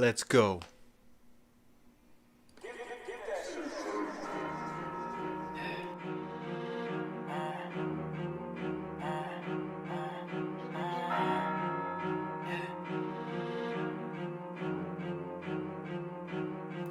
Let's go.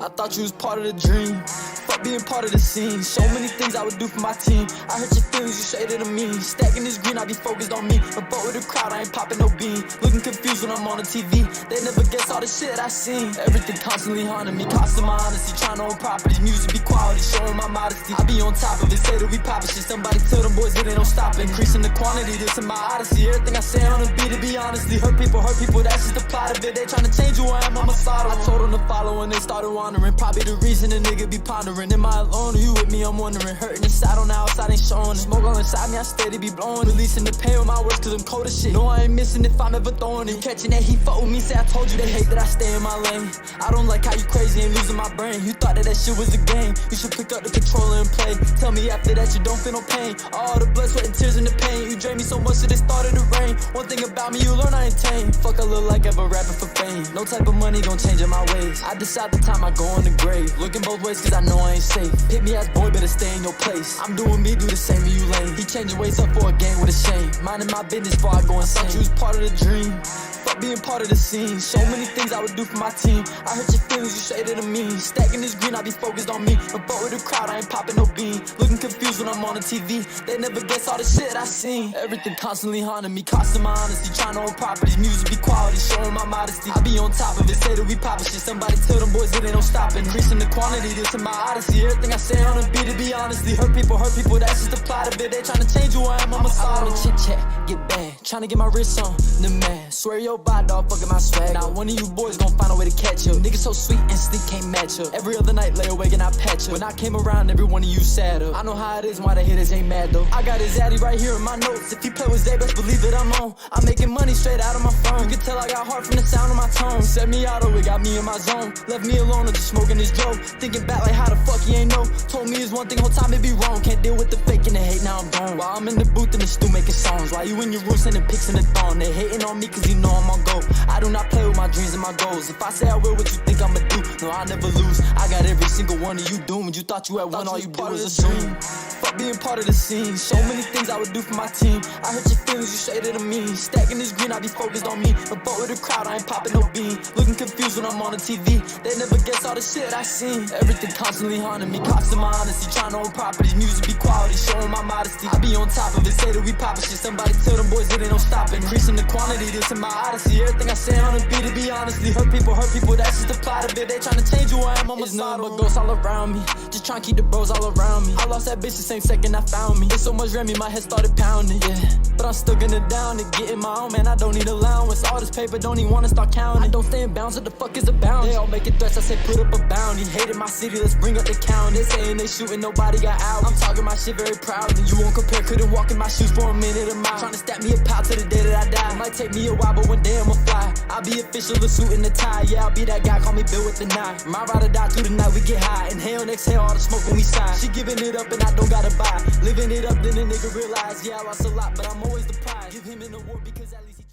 I thought you was part of the dream. Fuck being part of the scene. So many things I would do for my team. I hurt your feelings, you shaded to me. Stacking this green, I be focused on me. A boat with a crowd, I ain't popping no bean. Looking confused when I'm on the TV. They never guess all the shit I seen. Everything constantly haunting me, costing my honesty. Trying to own properties, music be quality, showing my modesty. I be on top of it, say that we poppin' shit. Somebody tell them boys it ain't no stopping. Increasing the quantity, this in my odyssey. Everything I say on the beat, to be honestly. Hurt people, that's just the plot of it. They trying to change who I am, I'm a slaughter. I told them to follow and they started wandering. Probably the reason a nigga be pondering. Am I alone or you with me? I'm wondering. Hurting inside on the outside ain't showing it. Smoke all inside me, I steady be blowing. Releasing the pain with my words cause I'm cold as shit. No, I ain't missing if I'm ever throwing it. Catching that heat, fuck with me, say I told you they hate that I stay in my lane. I don't like how you crazy and losing my brain. You thought that shit was a game. You should pick up the controller and play. Tell me after that you don't feel no pain. All the blood, sweat, and tears and the pain. You drain me so much that it started to rain. One thing about me, you learn I ain't tame. Fuck I look like ever rapping for fame. No type of money gon' change in my ways. I decide the time I go in the grave. Looking both ways cause I know I ain't safe. Hit me ass boy, better stay in your place. I'm doing me, do the same to you lame. He changing ways up for a game with a shame. Minding my business before I go insane. You was part of the dream. Fuck being part of the scene. So many things I would do for my team. I hurt your feelings, you shaded to me. Stacking this green, I be focused on me. A boat with a crowd, I ain't popping no bean. Looking confused when I'm on the TV. They never guess all the shit I seen. Everything constantly haunting me, costing my honesty. Trying to own properties, music be quality, showing my modesty. I be on top of it, say that we poppin' shit. Somebody tell them boys it ain't no stopping. Increasing the quantity, this in my odyssey. Everything I say on the beat, to be honestly. Hurt people, that's just the plot of it. They trying to change who I am, I'm a slaughter. I wanna chit chat, get bad. Trying to get my wrist on the man. Swear your body, dog, fucking my swag. Now one of you boys gon' find a way to catch you. Niggas so sweet and sleep can't match up. Every other night lay awake and I patch up. When I came around, every one of you sad up. I know how it is and why the haters ain't mad though. I got his addy right here in my notes. If he play with Zay, best believe that I'm on. I'm making money straight out of my phone. You can tell I got heart from the sound of my tone. Set me out, oh, it got me in my zone. Left me alone or just smoking this dope. Thinking back like how the fuck he ain't know. Told me it's one thing, whole time it be wrong. Can't deal with the fake and the hate, now I'm gone. While I'm in the booth in the stew making songs. While you in your room sending pics in the thong. They hating on me cause you know I'm on go. I do not play with my dreams and my goals. If I say I will, what you think I'ma do? No, I never lose. I got every single one of you doomed. You thought you had one, all you did was assume. Fuck being part of the scene. So many things I would do for my team. I hurt your feelings, you shaded to me. Stacking this green, I be focused on me. A boat with a crowd, I ain't popping no bean. Looking confused when I'm on the TV. They never guess all the shit I seen. Everything constantly haunting me, costing my honesty. Trying to own properties, music be quality, showing my modesty. I be on top of it, say that we poppin' shit. Somebody tell them boys it ain't no stopping. Increasing the quantity, this in my odyssey. Everything I say on the beat, to be honestly. Hurt people, that's just the plot of it. They trying to change who I am, I'm a nothing but ghosts all around me. Just trying to keep the bros all around me. I lost that bitch the same second I found me. It's so much Remy, my head started pounding, yeah. But I'm still gonna down it, getting my own, man, I don't need allowance. All this paper, don't even wanna start counting. I don't stay in bounds, what the fuck is a bounce? They all making threats, I say put up a bounty. Hated my city, let's bring up the count. They saying they shooting, nobody got out. I'm talking my shit very proudly. You won't compare, couldn't walk in my shoes for a minute a mile. Trying to stack me a pal to the day that I die. It might take me a while, but one day I'ma fly. I'll be official, the suit and the tie. Yeah, I'll be that guy, call me Bill with the knife. My ride or die through the night, we get high. Inhale and exhale all the smoke when we sigh. She giving it up and I don't gotta buy. Living it up, then the nigga realize, yeah, I lost a lot, but I'm always the prize. Give him an award because at least he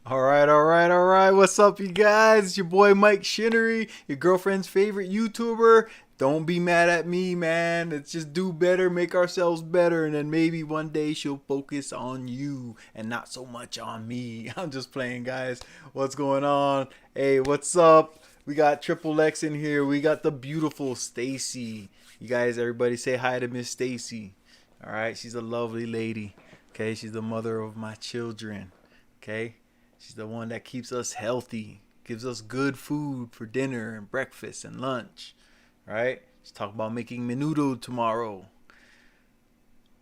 All right. What's up, you guys? It's your boy MikeShinnery, your girlfriend's favorite YouTuber. Don't be mad at me, man. Let's just do better, make ourselves better, and then maybe one day she'll focus on you and not so much on me. I'm just playing, guys. What's going on? Hey, what's up? We got Triple X in here. We got the beautiful Stacy. You guys, everybody say hi to Miss Stacy. All right, she's a lovely lady. Okay, she's the mother of my children. Okay, she's the one that keeps us healthy, gives us good food for dinner and breakfast and lunch. Right? Let's talk about making menudo tomorrow.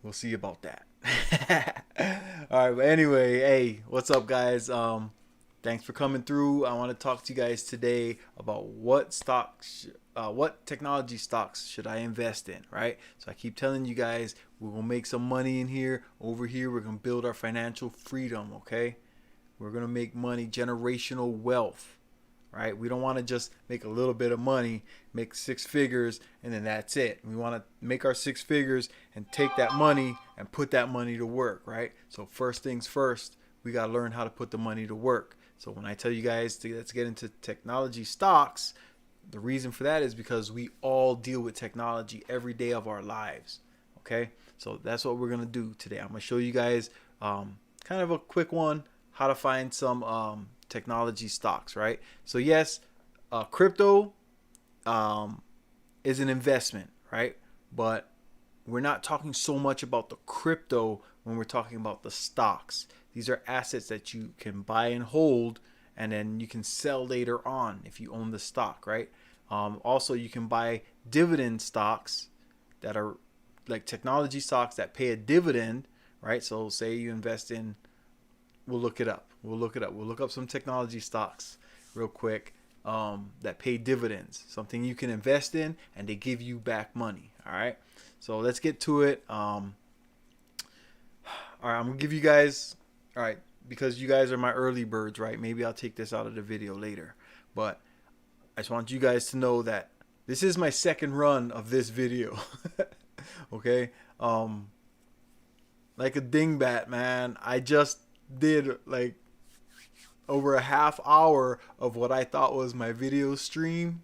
We'll see about that. All right, but anyway, hey, what's up, guys? Thanks for coming through. I want to talk to you guys today about what technology stocks should I invest in, right? So I keep telling you guys, we're gonna make some money in here. Over here, we're gonna build our financial freedom. Okay, we're gonna make money, generational wealth. Right? We don't want to just make a little bit of money, make 6 figures, and then that's it. We want to make our 6 figures and take that money and put that money to work, right? So first things first, we got to learn how to put the money to work. So when I tell you guys let's get into technology stocks, the reason for that is because we all deal with technology every day of our lives. Okay, so that's what we're gonna do today. I'm gonna show you guys kind of a quick one, how to find some technology stocks, right? So yes, crypto is an investment, right? But we're not talking so much about the crypto when we're talking about the stocks. These are assets that you can buy and hold, and then you can sell later on if you own the stock, right? Also, you can buy dividend stocks that are like technology stocks that pay a dividend, right? So say you invest in, we'll look it up. We'll look up some technology stocks real quick that pay dividends, something you can invest in and they give you back money. All right. So let's get to it. All right, I'm gonna give you guys, all right, because you guys are my early birds, right? Maybe I'll take this out of the video later, but I just want you guys to know that this is my second run of this video. Okay, like a dingbat, man. I just did like over a half hour of what I thought was my video stream,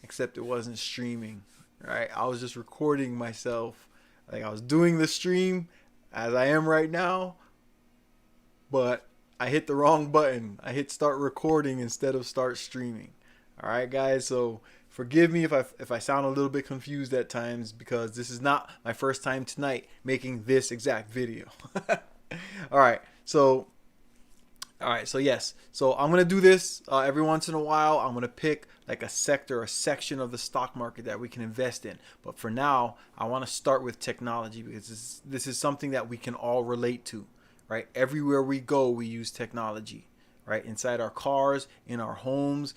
except it wasn't streaming, right? I was just recording myself. Like I was doing the stream as I am right now, but I hit the wrong button. I hit start recording instead of start streaming. All right, guys. So forgive me if I sound a little bit confused at times, because this is not my first time tonight making this exact video. All right. So yes. So I'm going to do this every once in a while. I'm going to pick like a sector, a section of the stock market that we can invest in. But for now, I want to start with technology, because this is something that we can all relate to, right? Everywhere we go, we use technology, right? Inside our cars, in our homes.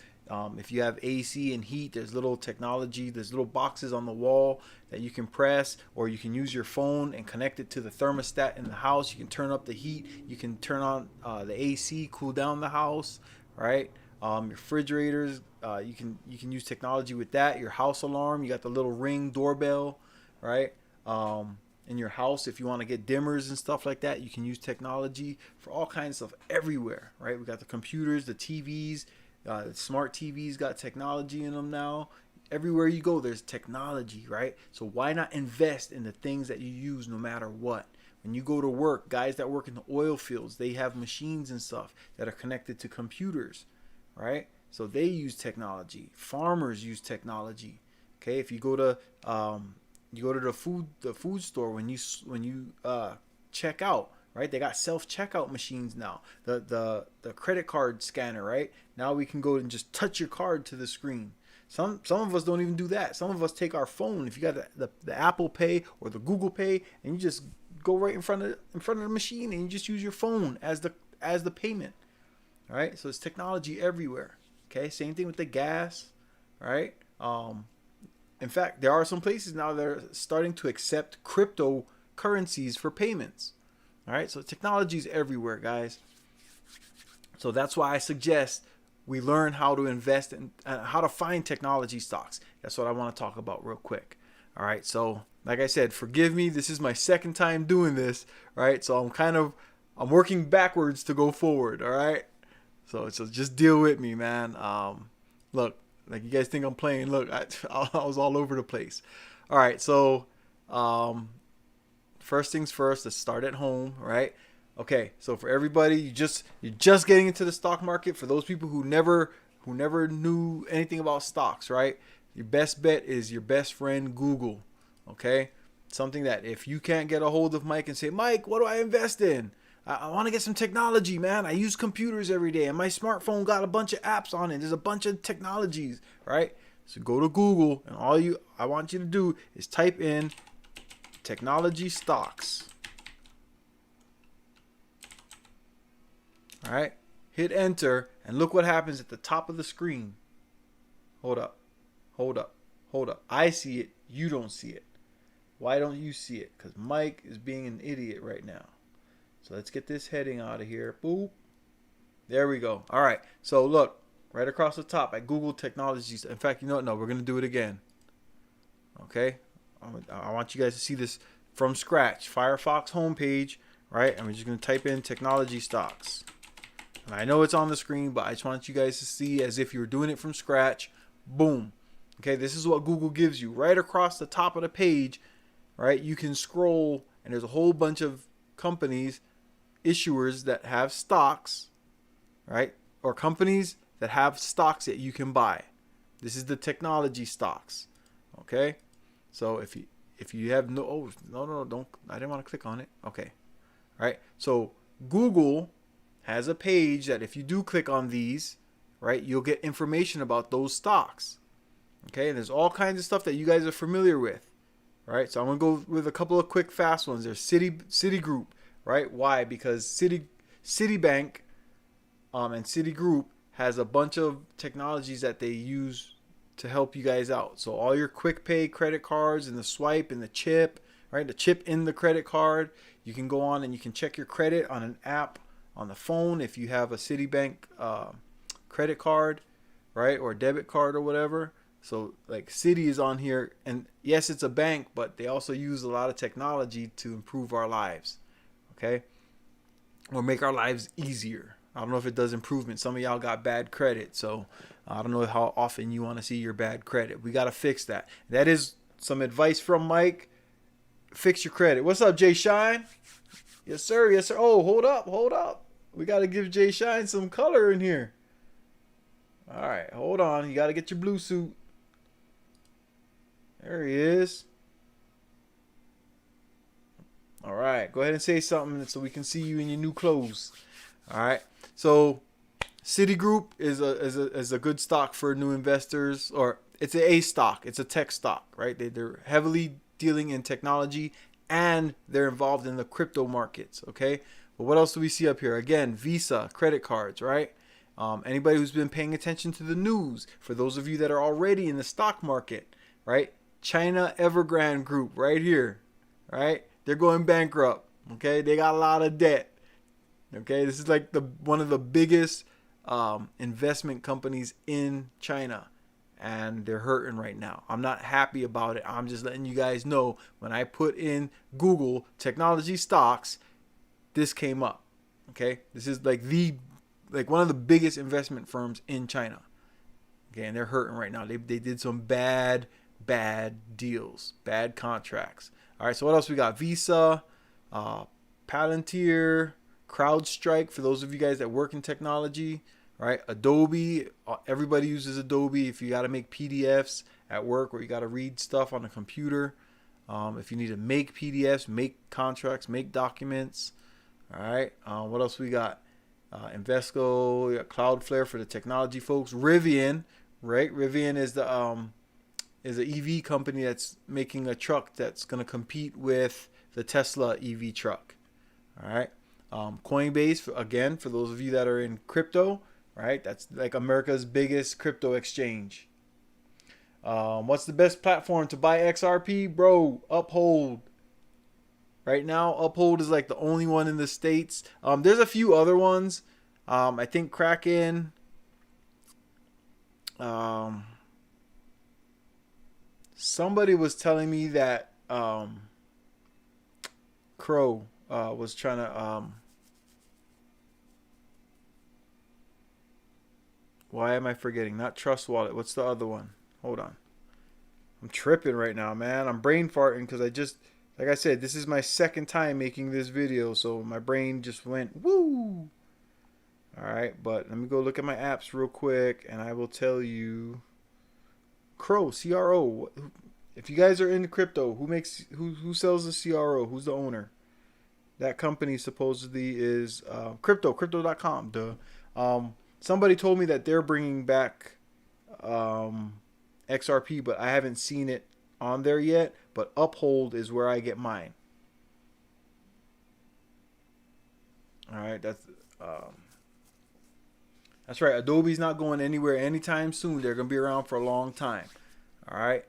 If you have AC and heat, there's little technology, there's little boxes on the wall that you can press, or you can use your phone and connect it to the thermostat in the house. You can turn up the heat, you can turn on the AC, cool down the house, right? Your refrigerators, you can use technology with that. Your house alarm, you got the little Ring doorbell, right? In your house, if you want to get dimmers and stuff like that, you can use technology for all kinds of stuff everywhere, right? We got the computers, the TVs. Smart TVs got technology in them now. Everywhere you go, there's technology, right? So why not invest in the things that you use no matter what? When you go to work, guys that work in the oil fields, they have machines and stuff that are connected to computers, right? So they use technology. Farmers use technology. Okay, if you go to the food store, when you check out, right? They got self-checkout machines now. The credit card scanner, right? Now we can go and just touch your card to the screen. Some of us don't even do that. Some of us take our phone. If you got the Apple Pay or the Google Pay, and you just go right in front of the machine and you just use your phone as the payment. All right? So it's technology everywhere. Okay? Same thing with the gas, right? In fact, there are some places now that are starting to accept cryptocurrencies for payments. All right, so technology is everywhere, guys. So that's why I suggest we learn how to invest in how to find technology stocks. That's what I want to talk about real quick. All right, so like I said, forgive me. This is my second time doing this, right? So I'm working backwards to go forward. All right, so just deal with me, man. Look, like you guys think I'm playing. Look, I was all over the place. All right, so first things first, let's start at home, right? Okay, so for everybody, you're just getting into the stock market. For those people who never knew anything about stocks, right? Your best bet is your best friend Google. Okay, something that if you can't get a hold of Mike and say, Mike, what do I invest in? I want to get some technology, man. I use computers every day, and my smartphone got a bunch of apps on it. There's a bunch of technologies, right? So go to Google, and I want you to do is type in technology stocks. All right, hit enter and look what happens at the top of the screen. Hold up. I see it, you don't see it. Why don't you see it? Because Mike is being an idiot right now. So let's get this heading out of here. Boop. There we go. All right, so look right across the top at Google Technologies. In fact, you know what? No, we're gonna do it again. Okay, I want you guys to see this from scratch. Firefox homepage, right? And we're just going to type in technology stocks. I know it's on the screen, but I just want you guys to see as if you're doing it from scratch. Boom. Okay, this is what Google gives you. Right across the top of the page, right, you can scroll, and there's a whole bunch of companies, issuers that have stocks, right, or companies that have stocks that you can buy. This is the technology stocks. Okay, so if you have no, don't, I didn't want to click on it. Okay, all right, so Google has a page that if you do click on these, right, you'll get information about those stocks. Okay, and there's all kinds of stuff that you guys are familiar with, right? So I'm gonna go with a couple of quick, fast ones. There's Citigroup, right? Why? Because Citibank, and Citigroup has a bunch of technologies that they use to help you guys out. So all your quick pay credit cards and the swipe and the chip, right? The chip in the credit card, you can go on and you can check your credit on an app on the phone if you have a Citibank credit card, right, or debit card or whatever. So like Citi is on here, and yes, it's a bank, but they also use a lot of technology to improve our lives, okay, or make our lives easier. I don't know if it does improvement. Some of y'all got bad credit, so I don't know how often you want to see your bad credit. We got to fix that. That is some advice from Mike. Fix your credit. What's up, Jay Shine? Yes, sir. Yes, sir. Oh, hold up. We got to give Jay Shine some color in here. All right, hold on. You got to get your blue suit. There he is. All right, go ahead and say something so we can see you in your new clothes. All right, so Citigroup is a good stock for new investors, or it's a stock. It's a tech stock, right? They're heavily dealing in technology, and they're involved in the crypto markets. Okay, but what else do we see up here? Again, Visa credit cards, right? Anybody who's been paying attention to the news, for those of you that are already in the stock market, right? China Evergrande Group right here, right? They're going bankrupt. Okay, they got a lot of debt. Okay, this is like one of the biggest investment companies in China, and they're hurting right now. I'm not happy about it. I'm just letting you guys know, when I put in Google technology stocks, this came up. Okay, this is like one of the biggest investment firms in China. Okay, and they're hurting right now. They did some bad deals, bad contracts. All right, so what else we got? Visa, Palantir, CrowdStrike, for those of you guys that work in technology, right? Adobe, everybody uses Adobe if you got to make PDFs at work, or you got to read stuff on a computer. If you need to make PDFs, make contracts, make documents. All right, what else we got? Invesco, we got Cloudflare for the technology folks. Rivian, right? Rivian is an EV company that's making a truck that's going to compete with the Tesla EV truck. All right. Coinbase, again, for those of you that are in crypto, right? That's like America's biggest crypto exchange. What's the best platform to buy XRP? Bro, Uphold. Right now, Uphold is like the only one in the States. There's a few other ones. I think Kraken. Somebody was telling me that Crow was trying to. Why am I forgetting? Not Trust Wallet. What's the other one? Hold on. I'm tripping right now, man. I'm brain farting because like I said, this is my second time making this video, so my brain just went woo. All right, but let me go look at my apps real quick, and I will tell you. Crow, CRO. If you guys are into crypto, who sells the CRO? Who's the owner? That company supposedly is crypto.com. Duh. Somebody told me that they're bringing back XRP, but I haven't seen it on there yet. But Uphold is where I get mine. All right, that's right. Adobe's not going anywhere anytime soon. They're gonna be around for a long time. All right.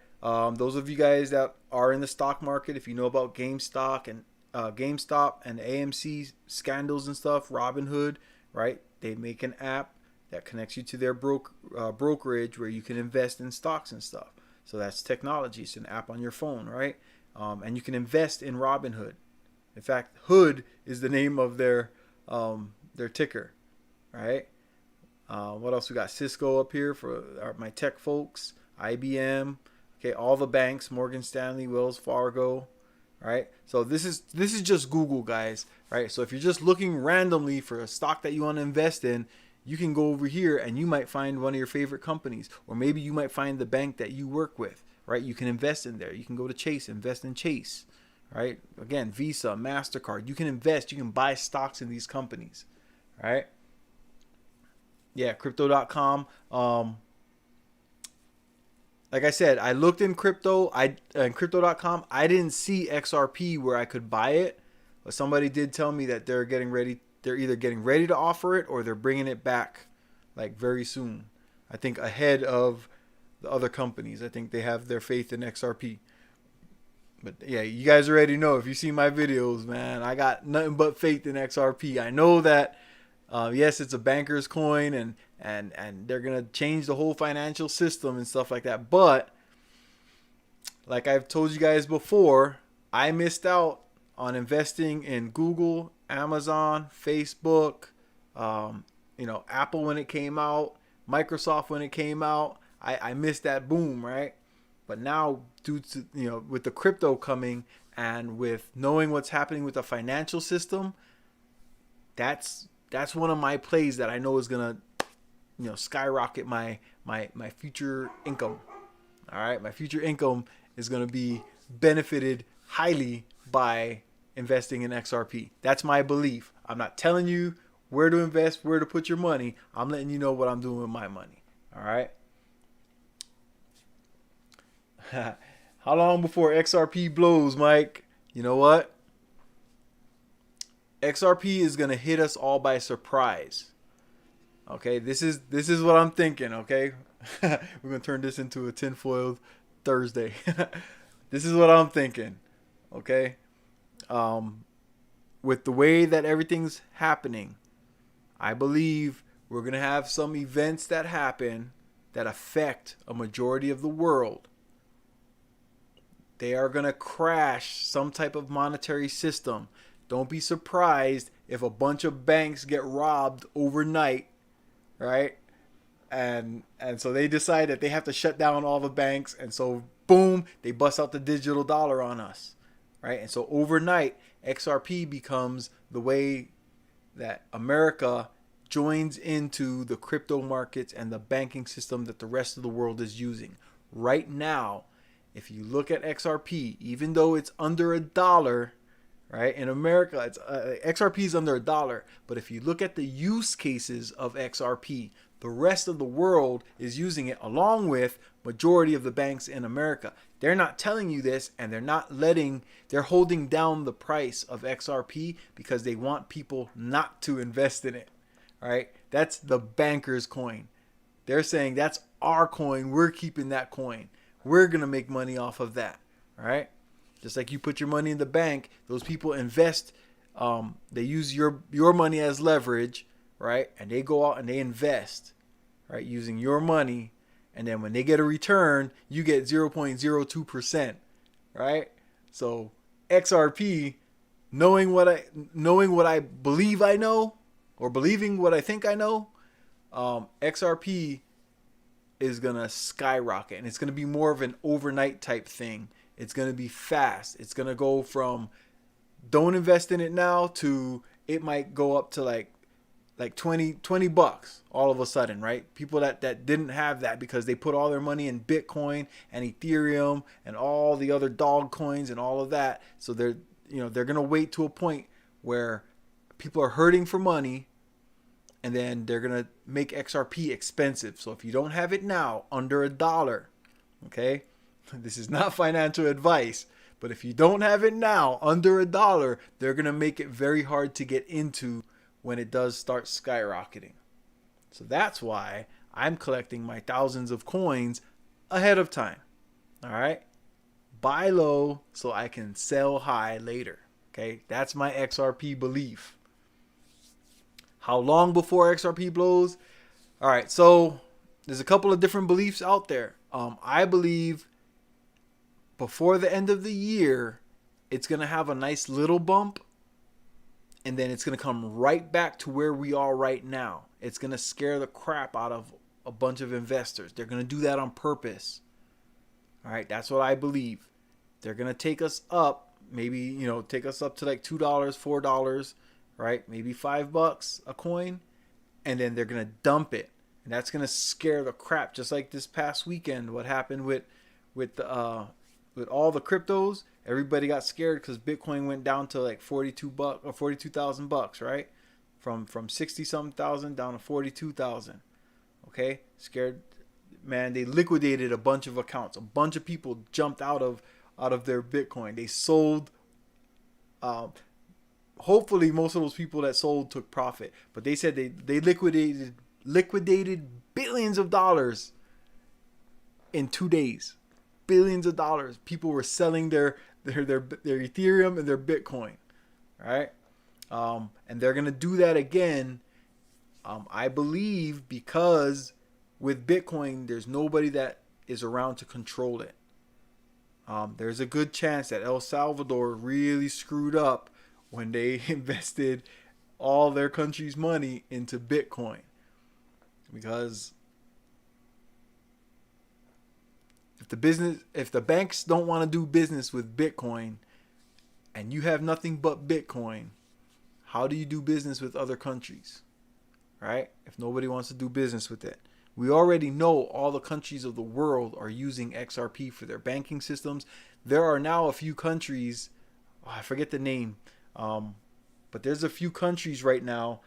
Those of you guys that are in the stock market, if you know about GameStop and AMC scandals and stuff, Robinhood, right? They make an app that connects you to their brokerage where you can invest in stocks and stuff. So that's technology. It's an app on your phone, right? And you can invest in Robinhood. In fact, Hood is the name of their ticker. right? What else we got? Cisco up here for my tech folks. IBM. Okay, all the banks, Morgan Stanley, Wells Fargo, right? So this is just Google, guys, right? So if you're just looking randomly for a stock that you want to invest in, you can go over here and you might find one of your favorite companies, or maybe you might find the bank that you work with, right? You can invest in there. You can go to Chase, invest in Chase, right? Again, Visa, MasterCard. You can invest, you can buy stocks in these companies, right? Yeah, crypto.com. Like I said, I looked in crypto.com. I didn't see XRP where I could buy it, but somebody did tell me that they're getting ready. They're either getting ready to offer it or they're bringing it back like very soon. I think ahead of the other companies. I think they have their faith in XRP. But yeah, you guys already know, if you see my videos, man, I got nothing but faith in XRP. I know that yes, it's a banker's coin, and they're gonna change the whole financial system and stuff like that. But like I've told you guys before, I missed out on investing in Google, Amazon, Facebook, Apple when it came out, Microsoft when it came out. I missed that boom, right? But now, due to with the crypto coming and with knowing what's happening with the financial system, that's one of my plays that I know is gonna skyrocket my future income. All right, my future income is gonna be benefited highly by investing in XRP. That's my belief. I'm not telling you where to invest, where to put your money. I'm letting you know what I'm doing with my money. All right. How long before XRP blows, Mike? You know what? XRP is gonna hit us all by surprise. Okay, this is what I'm thinking. Okay, we're gonna turn this into a tinfoil Thursday. This is what I'm thinking. Okay, with the way that everything's happening, I believe we're gonna have some events that happen that affect a majority of the world. They are gonna crash some type of monetary system. Don't be surprised if a bunch of banks get robbed overnight, right? And so they decide that they have to shut down all the banks, and so boom, they bust out the digital dollar on us, right? And so overnight, XRP becomes the way that America joins into the crypto markets and the banking system that the rest of the world is using. Right now, if you look at XRP, even though it's under $1, right? In America, it's XRP is under $1, but if you look at the use cases of XRP, the rest of the world is using it along with majority of the banks in America. They're not telling you this, and they're holding down the price of XRP because they want people not to invest in it. All right? That's the banker's coin. They're saying that's our coin. We're keeping that coin. We're going to make money off of that. All right? Just like you put your money in the bank, those people invest. They use your money as leverage, right? And they go out and they invest, right? Using your money. And then when they get a return, you get 0.02%, right? So XRP, knowing what I believe I know, or believing what I think I know, XRP is going to skyrocket. And it's going to be more of an overnight type thing. It's going to be fast. It's going to go from don't invest in it now to it might go up to like 20 bucks all of a sudden, right? People that didn't have that because they put all their money in Bitcoin and Ethereum and all the other dog coins and all of that. So they're going to wait to a point where people are hurting for money, and then they're going to make XRP expensive. So if you don't have it now, under $1, okay? This is not financial advice, but if you don't have it now, under $1, they're going to make it very hard to get into when it does start skyrocketing. So that's why I'm collecting my thousands of coins ahead of time. All right? Buy low so I can sell high later. Okay? That's my XRP belief. How long before XRP blows? All right, so there's a couple of different beliefs out there. I believe before the end of the year, it's going to have a nice little bump. and then it's going to come right back to where we are right now. It's going to scare the crap out of a bunch of investors. They're going to do that on purpose. All right, that's what I believe. They're going to take us up, maybe, take us up to like $2, $4, right? Maybe $5 a coin, and then they're going to dump it. And that's going to scare the crap, just like this past weekend what happened with all the cryptos. Everybody got scared because Bitcoin went down to like $42 or $42,000, right? From 60 something thousand down to 42,000. Okay? Scared, man. They liquidated a bunch of accounts. A bunch of people jumped out of their Bitcoin. They sold. Hopefully most of those people that sold took profit, but they said they liquidated billions of dollars in 2 days. Billions of dollars. People were selling their Ethereum and their Bitcoin, right? And they're gonna do that again, I believe, because with Bitcoin, there's nobody that is around to control it. There's a good chance that El Salvador really screwed up when they invested all their country's money into Bitcoin, because if the banks don't want to do business with Bitcoin and you have nothing but Bitcoin, how do you do business with other countries, right? If nobody wants to do business with it. We already know all the countries of the world are using XRP for their banking systems. There are now a few countries, I forget the name, but there's a few countries right now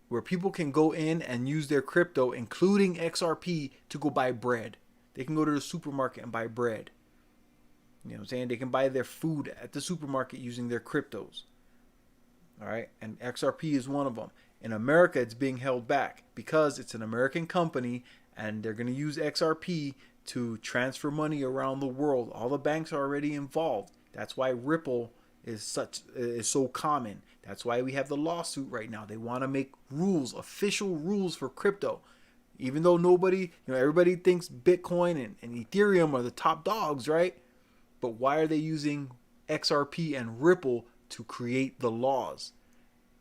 where people can go in and use their crypto, including XRP, to go buy bread. They can go to the supermarket and buy bread. You know what I'm saying? They can buy their food at the supermarket using their cryptos. All right? And XRP is one of them. In America, it's being held back because it's an American company and they're going to use XRP to transfer money around the world. All the banks are already involved. That's why Ripple is so common. That's why we have the lawsuit right now. They want to make rules, official rules for crypto. Even though everybody thinks Bitcoin and Ethereum are the top dogs, right? But why are they using XRP and Ripple to create the laws,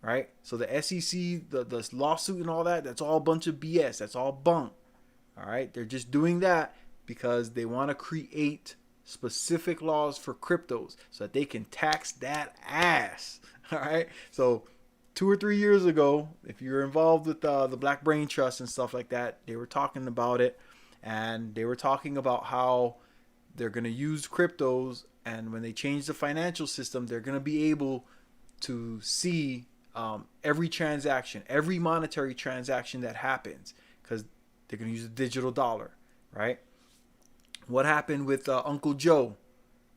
right? So the SEC, the lawsuit and all that, that's all a bunch of BS. That's all bunk, all right? They're just doing that because they want to create specific laws for cryptos so that they can tax that ass, all right? So 2 or 3 years ago, if you're involved with the Black Brain Trust and stuff like that, they were talking about it, and they were talking about how they're going to use cryptos, and when they change the financial system, they're going to be able to see every transaction, every monetary transaction that happens, because they're going to use a digital dollar, right? What happened with Uncle Joe?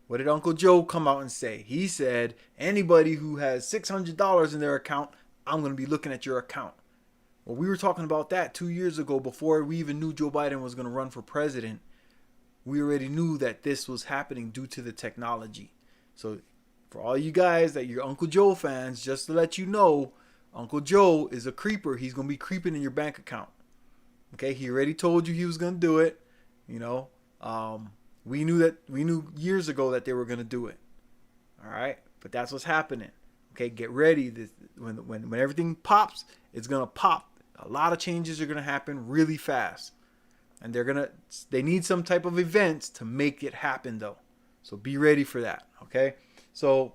What did Uncle Joe come out and say? He said, anybody who has $600 in their account, I'm going to be looking at your account. Well, we were talking about that 2 years ago before we even knew Joe Biden was going to run for president. We already knew that this was happening due to the technology. So for all you guys that you're Uncle Joe fans, just to let you know, Uncle Joe is a creeper. He's going to be creeping in your bank account. Okay, he already told you he was going to do it. We knew years ago that they were going to do it. All right, but that's what's happening. Okay, get ready. When everything pops, it's going to pop. A lot of changes are going to happen really fast. And they need some type of events to make it happen though. So be ready for that. Okay. So,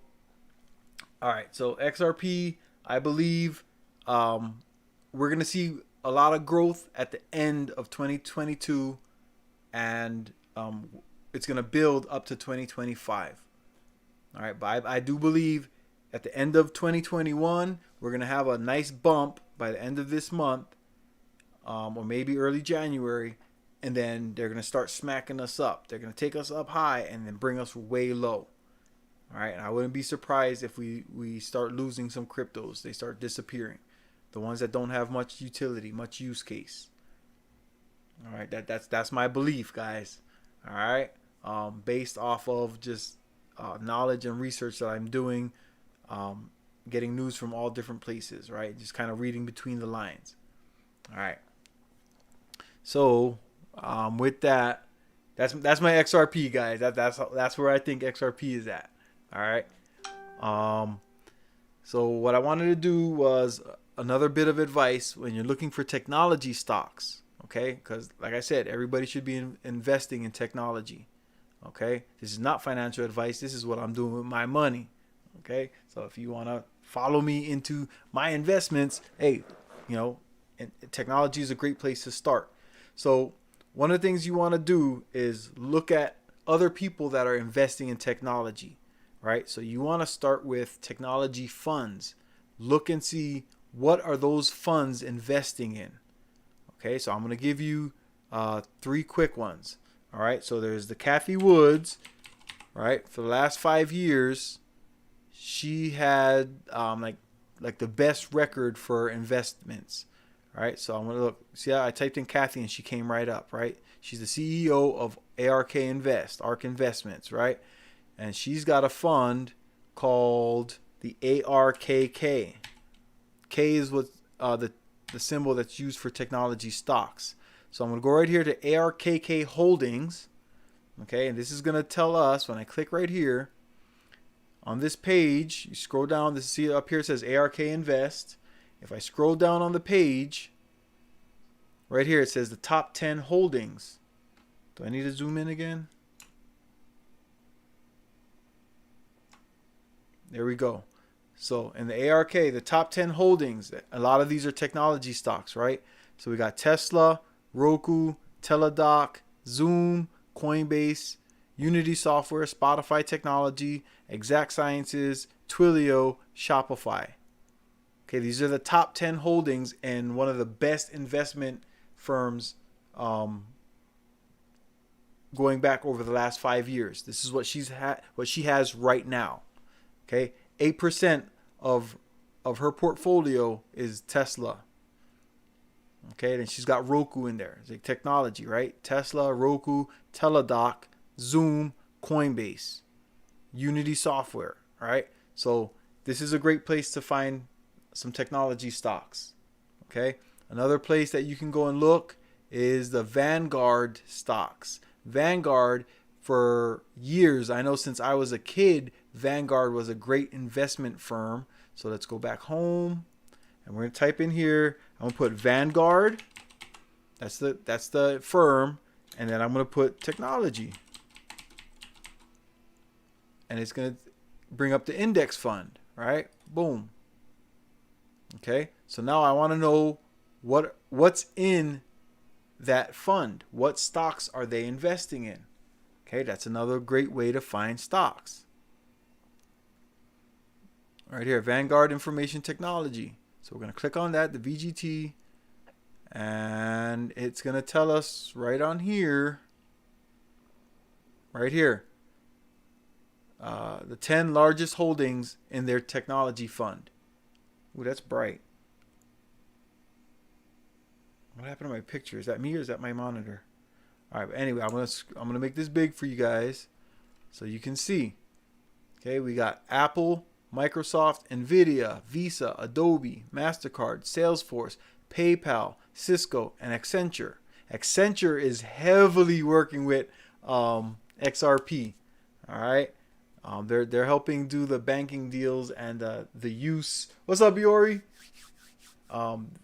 all right. So XRP, I believe, we're going to see a lot of growth at the end of 2022, and it's going to build up to 2025. All right. But I do believe at the end of 2021, we're going to have a nice bump by the end of this month, or maybe early January. And then they're going to start smacking us up. They're going to take us up high and then bring us way low. All right. And I wouldn't be surprised if we start losing some cryptos. They start disappearing. The ones that don't have much utility, much use case. All right. That's my belief, guys. All right. Based off of just knowledge and research that I'm doing, getting news from all different places, right? Just kind of reading between the lines. All right. So, with that, that's my XRP, guys. That's where I think XRP is at. All right. So what I wanted to do was another bit of advice when you're looking for technology stocks. Okay, because like I said, everybody should be investing in technology. Okay, this is not financial advice. This is what I'm doing with my money. Okay, so if you want to follow me into my investments, hey, and technology is a great place to start. So one of the things you want to do is look at other people that are investing in technology, right? So you want to start with technology funds. Look and see what are those funds investing in. Okay, so I'm going to give you 3 quick ones. All right, so there's the Kathy Woods, right? For the last 5 years, she had like the best record for investments. All right, so I'm gonna look. See how I typed in Kathy and she came right up, right? She's the CEO of ARK Investments, right? And she's got a fund called the ARKK. K is what the symbol that's used for technology stocks. So I'm gonna go right here to ARKK Holdings. Okay, and this is gonna tell us when I click right here on this page. You scroll down. This see up here it says ARK Invest. If I scroll down on the page, right here it says the top 10 holdings. Do I need to zoom in again? There we go. So in the ARK, the top 10 holdings, a lot of these are technology stocks, right? So we got Tesla, Roku, Teladoc, Zoom, Coinbase, Unity Software, Spotify Technology, Exact Sciences, Twilio, Shopify. Okay, these are the top 10 holdings and one of the best investment firms going back over the last 5 years. This is what she has right now. Okay, 8% of her portfolio is Tesla. Okay, then she's got Roku in there. It's like technology, right? Tesla, Roku, Teladoc, Zoom, Coinbase, Unity Software, right? So this is a great place to find some technology stocks. Okay, another place that you can go and look is the Vanguard stocks. Vanguard, for years, I know since I was a kid, Vanguard was a great investment firm. So let's go back home and we're going to type in here. I'm going to put Vanguard. That's the firm. And then I'm going to put technology. And it's going to bring up the index fund, right? Boom. Okay, so now I want to know what's in that fund. What stocks are they investing in? Okay, that's another great way to find stocks. Right here, Vanguard Information Technology. So we're going to click on that, the VGT, and it's going to tell us right on here, right here, the 10 largest holdings in their technology fund. Ooh, that's bright. What happened to my picture? Is that me or is that my monitor? All right, but anyway, I'm gonna make this big for you guys so you can see. Okay, we got Apple, Microsoft, Nvidia, Visa, Adobe, MasterCard, Salesforce, PayPal, Cisco, and Accenture. Accenture is heavily working with XRP. All right, they're helping do the banking deals and the use. What's up, Biori?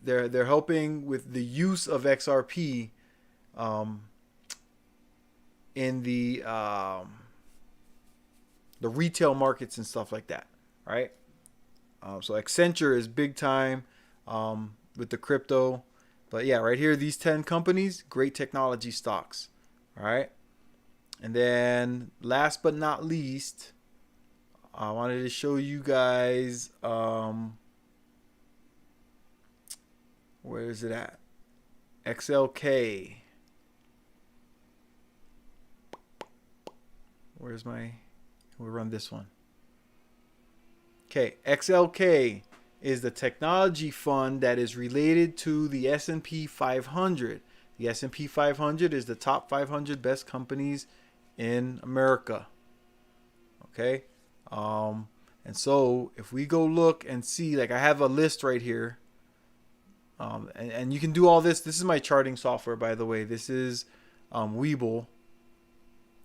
They're helping with the use of XRP in the retail markets and stuff like that, right? So Accenture is big time with the crypto. But yeah, right here, these 10 companies, great technology stocks, all right? And then last but not least, I wanted to show you guys, where is it at? XLK. Where's my, we'll run this one. Okay, XLK is the technology fund that is related to the S&P 500. The S&P 500 is the top 500 best companies in America. Okay, and so if we go look and see, like I have a list right here, and you can do all this. This is my charting software, by the way. This is Webull,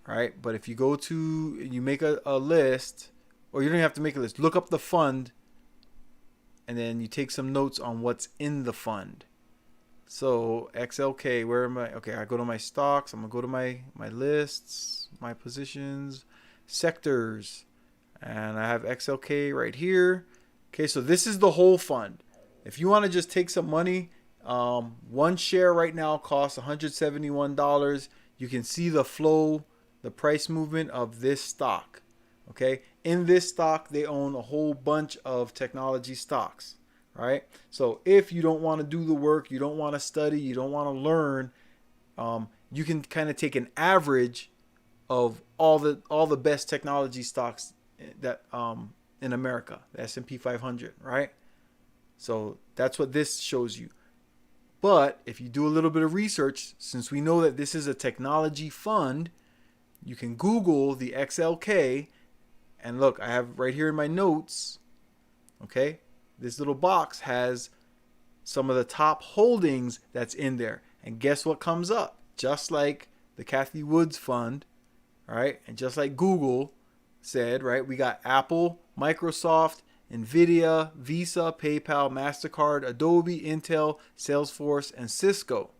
right? But if you go to, you make a list, or you don't have to make a list. Look up the fund and then you take some notes on what's in the fund. So XLK, where am I? Okay, I go to my stocks. I'm gonna go to my lists, my positions, sectors, and I have XLK right here. Okay, so this is the whole fund. If you want to just take some money, one share right now costs $171. You can see the flow, the price movement of this stock. Okay, in this stock, they own a whole bunch of technology stocks. Right? So if you don't want to do the work, you don't want to study, you don't want to learn, you can kind of take an average of all the best technology stocks that in America, the S&P 500, right? So that's what this shows you. But if you do a little bit of research, since we know that this is a technology fund, you can Google the XLK, and look, I have right here in my notes, okay? This little box has some of the top holdings that's in there. And guess what comes up? Just like the Cathie Woods fund, right? And just like Google said, right? We got Apple, Microsoft, Nvidia, Visa, PayPal, MasterCard, Adobe, Intel, Salesforce, and Cisco.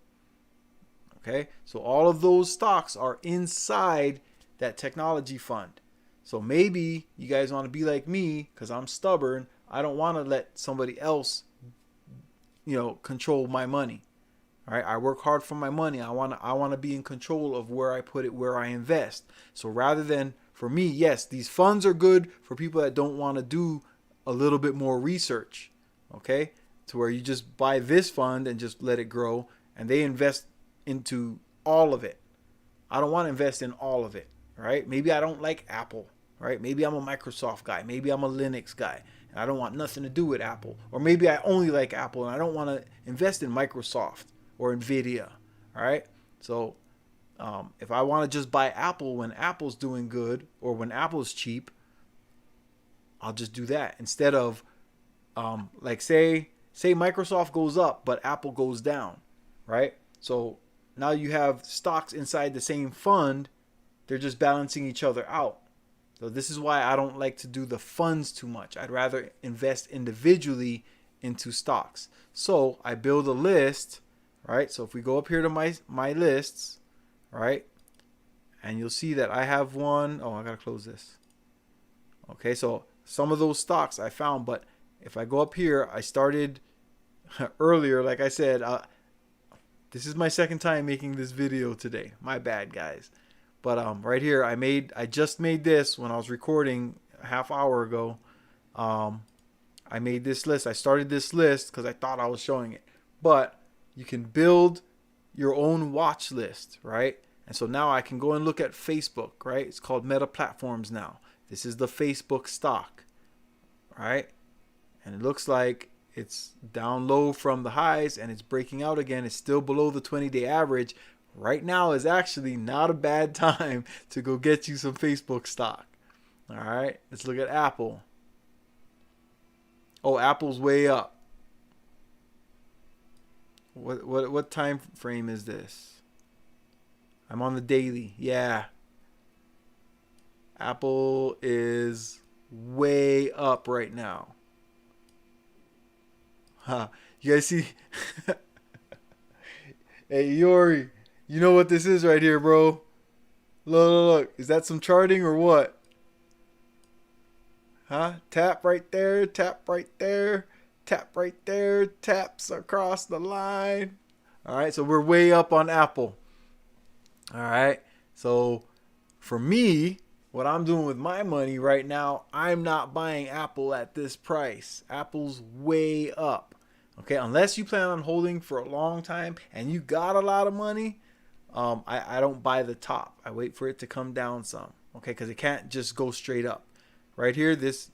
Okay? So all of those stocks are inside that technology fund. So maybe you guys want to be like me, because I'm stubborn. I don't want to let somebody else, control my money. All right, I work hard for my money. I want to be in control of where I put it, where I invest. So rather than, for me, yes, these funds are good for people that don't want to do a little bit more research. Okay, to where you just buy this fund and just let it grow, and they invest into all of it. I don't want to invest in all of it. Right? Maybe I don't like Apple. Right? Maybe I'm a Microsoft guy. Maybe I'm a Linux guy. I don't want nothing to do with Apple. Or maybe I only like Apple and I don't want to invest in Microsoft or Nvidia. All right. So if I want to just buy Apple when Apple's doing good or when Apple's cheap, I'll just do that instead of like say Microsoft goes up but Apple goes down. Right. So now you have stocks inside the same fund. They're just balancing each other out. So this is why I don't like to do the funds too much. I'd rather invest individually into stocks. So I build a list, right? So if we go up here to my lists, right? And you'll see that I have one. Oh, I got to close this. Okay, so some of those stocks I found, but if I go up here, I started earlier, like I said, this is my second time making this video today. My bad, guys. But right here, I just made this when I was recording a half hour ago. I made this list. I started this list because I thought I was showing it. But you can build your own watch list, right? And so now I can go and look at Facebook, right? It's called Meta Platforms now. This is the Facebook stock, right? And it looks like it's down low from the highs and it's breaking out again. It's still below the 20-day average. Right now is actually not a bad time to go get you some Facebook stock. All right, let's look at Apple. Oh, Apple's way up. What time frame is this? I'm on the daily. Yeah. Apple is way up right now. Huh. You guys see? Hey, Yori. You know what this is right here, bro? Look. Is that some charting or what? Huh? Tap right there. Tap right there. Tap right there. Taps across the line. All right. So we're way up on Apple. All right. So for me, what I'm doing with my money right now, I'm not buying Apple at this price. Apple's way up. Okay. Unless you plan on holding for a long time and you got a lot of money, I don't buy the top. I wait for it to come down some, okay? Because it can't just go straight up. Right here, this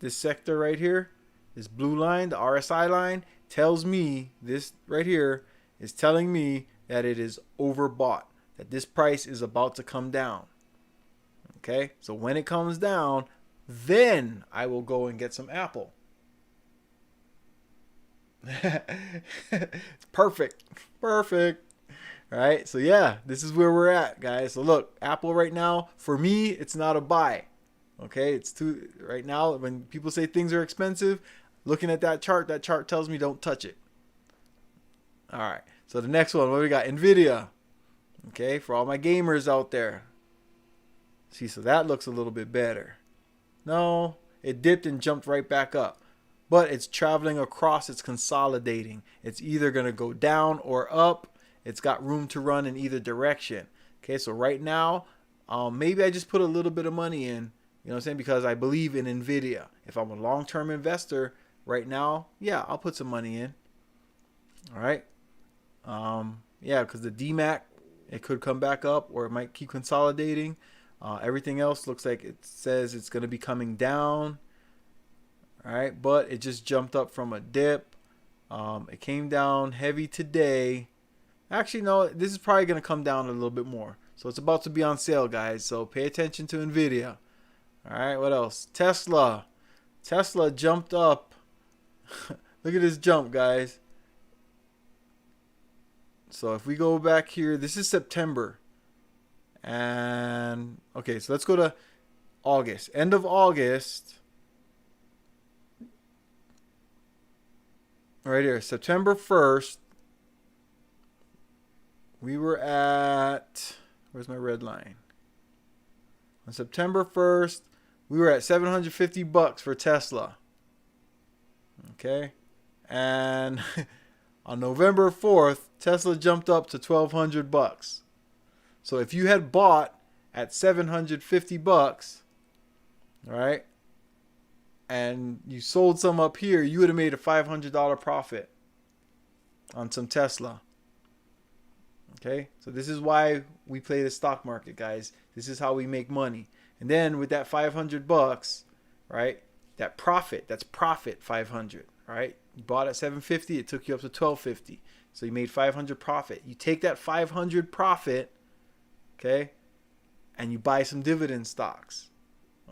sector right here, this blue line, the RSI line, tells me, this right here is telling me that it is overbought, that this price is about to come down, okay? So when it comes down, then I will go and get some Apple. Perfect. All right, so yeah, this is where we're at, guys. So look, Apple right now, for me, it's not a buy. Okay, it's too right now. When people say things are expensive, looking at that chart tells me don't touch it. All right. So the next one, what we got? Nvidia. Okay, for all my gamers out there. See, so that looks a little bit better. No, it dipped and jumped right back up. But it's traveling across, it's consolidating. It's either going to go down or up. It's got room to run in either direction. Okay, so right now, maybe I just put a little bit of money in, you know what I'm saying, because I believe in Nvidia. If I'm a long-term investor right now, yeah, I'll put some money in. All right. Yeah, because the DMAC, it could come back up or it might keep consolidating. Everything else looks like it says it's going to be coming down. All right, but it just jumped up from a dip. It came down heavy today. Actually, no, this is probably going to come down a little bit more. So it's about to be on sale, guys. So pay attention to Nvidia. All right, what else? Tesla. Tesla jumped up. Look at this jump, guys. So if we go back here, this is September. And, okay, so let's go to August. End of August. Right here, September 1st. We were at, where's my red line? On September 1st, we were at $750 for Tesla. Okay. And on November 4th, Tesla jumped up to $1,200. So if you had bought at $750, all right, and you sold some up here, you would have made a $500 profit on some Tesla. Okay, so this is why we play the stock market, guys. This is how we make money. And then with that $500, right, that profit, that's profit 500, right? You bought at 750, it took you up to 1250. So you made 500 profit. You take that 500 profit, okay, and you buy some dividend stocks.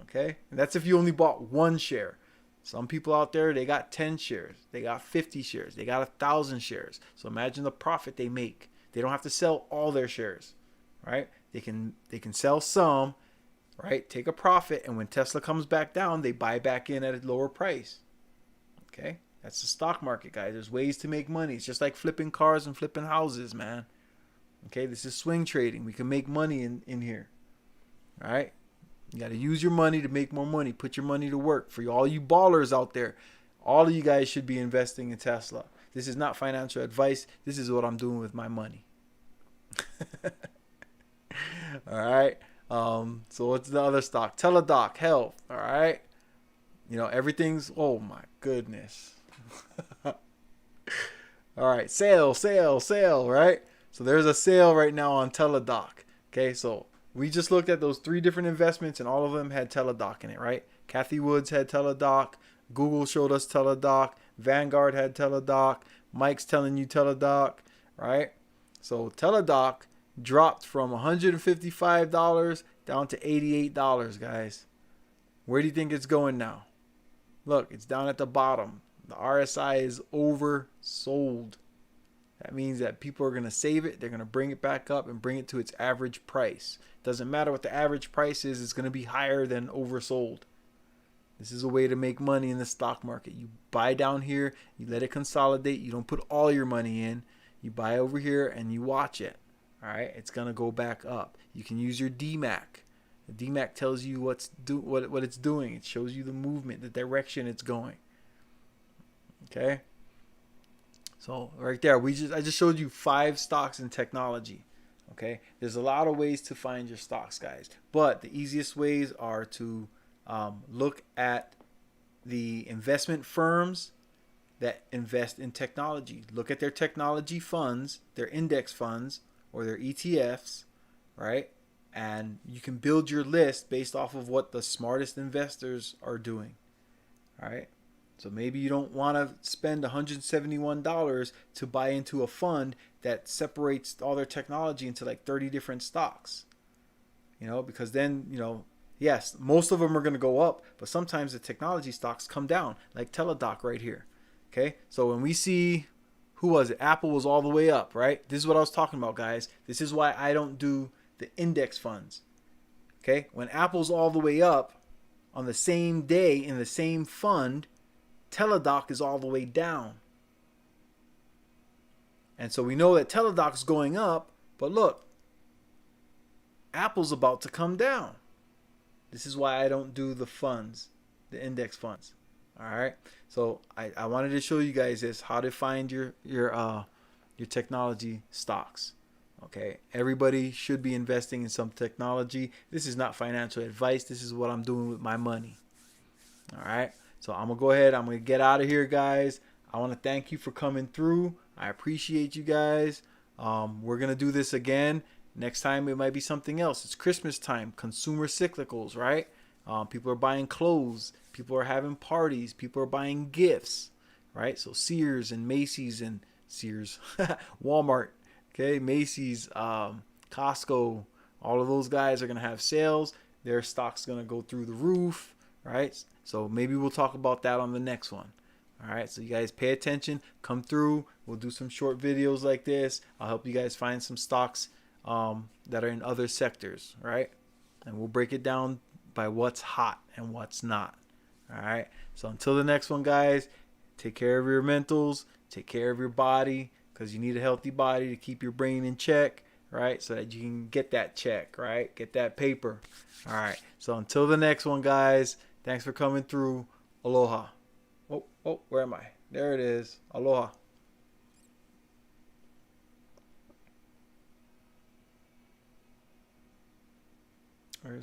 Okay, and that's if you only bought one share. Some people out there, they got 10 shares, they got 50 shares, they got 1,000 shares. So imagine the profit they make. They don't have to sell all their shares, right? They can sell some, right? Take a profit, and when Tesla comes back down, they buy back in at a lower price. Okay, that's the stock market, guys. There's ways to make money. It's just like flipping cars and flipping houses, man. Okay, this is swing trading. We can make money in here. All right. You got to use your money to make more money. Put your money to work. For all you ballers out there, all of you guys should be investing in Tesla. This is not financial advice. This is what I'm doing with my money. All right. So what's the other stock? Teladoc Health. All right. You know, everything's, oh my goodness. All right. Sale, right? So there's a sale right now on Teladoc. Okay. So we just looked at those 3 different investments and all of them had Teladoc in it, right? Kathy Woods had Teladoc. Google showed us Teladoc. Vanguard had Teladoc. Mike's telling you Teladoc, right? So Teladoc dropped from $155 down to $88, guys. Where do you think it's going now? Look, it's down at the bottom. The RSI is oversold. That means that people are going to save it. They're going to bring it back up and bring it to its average price. Doesn't matter what the average price is. It's going to be higher than oversold. This is a way to make money in the stock market. You buy down here. You let it consolidate. You don't put all your money in. You buy over here and you watch it. All right. It's going to go back up. You can use your DMAC. The DMAC tells you what it's doing. It shows you the movement, the direction it's going. Okay. So right there, I just showed you 5 stocks in technology. Okay, there's a lot of ways to find your stocks, guys, but the easiest ways are to look at the investment firms that invest in technology. Look at their technology funds, their index funds, or their ETFs, right? And you can build your list based off of what the smartest investors are doing. All right. So maybe you don't want to spend $171 to buy into a fund that separates all their technology into like 30 different stocks. You know, because then, you know, yes, most of them are going to go up, but sometimes the technology stocks come down, like Teladoc right here. Okay, so when we see, who was it? Apple was all the way up, right? This is what I was talking about, guys. This is why I don't do the index funds. Okay, when Apple's all the way up on the same day in the same fund, Teladoc is all the way down. And so we know that Teladoc is going up, but look, Apple's about to come down. This is why I don't do the funds, the index funds. All right. So I wanted to show you guys this, how to find your technology stocks. Okay. Everybody should be investing in some technology. This is not financial advice. This is what I'm doing with my money. All right. So I'm going to go ahead. I'm going to get out of here, guys. I want to thank you for coming through. I appreciate you guys. We're going to do this again. Next time it might be something else. It's Christmas time. Consumer cyclicals, right? People are buying clothes. People are having parties. People are buying gifts, right? So Sears and Macy's and Walmart, okay, Macy's, Costco, all of those guys are going to have sales. Their stock's going to go through the roof, right? So maybe we'll talk about that on the next one. All right, so you guys pay attention. Come through. We'll do some short videos like this. I'll help you guys find some stocks that are in other sectors, right? And we'll break it down by what's hot and what's not. All right. So until the next one, guys, take care of your mentals, take care of your body, because you need a healthy body to keep your brain in check, right? So that you can get that check, right? Get that paper. All right. So until the next one, guys, thanks for coming through. Aloha. Oh, where am I? There it is. Aloha. Where's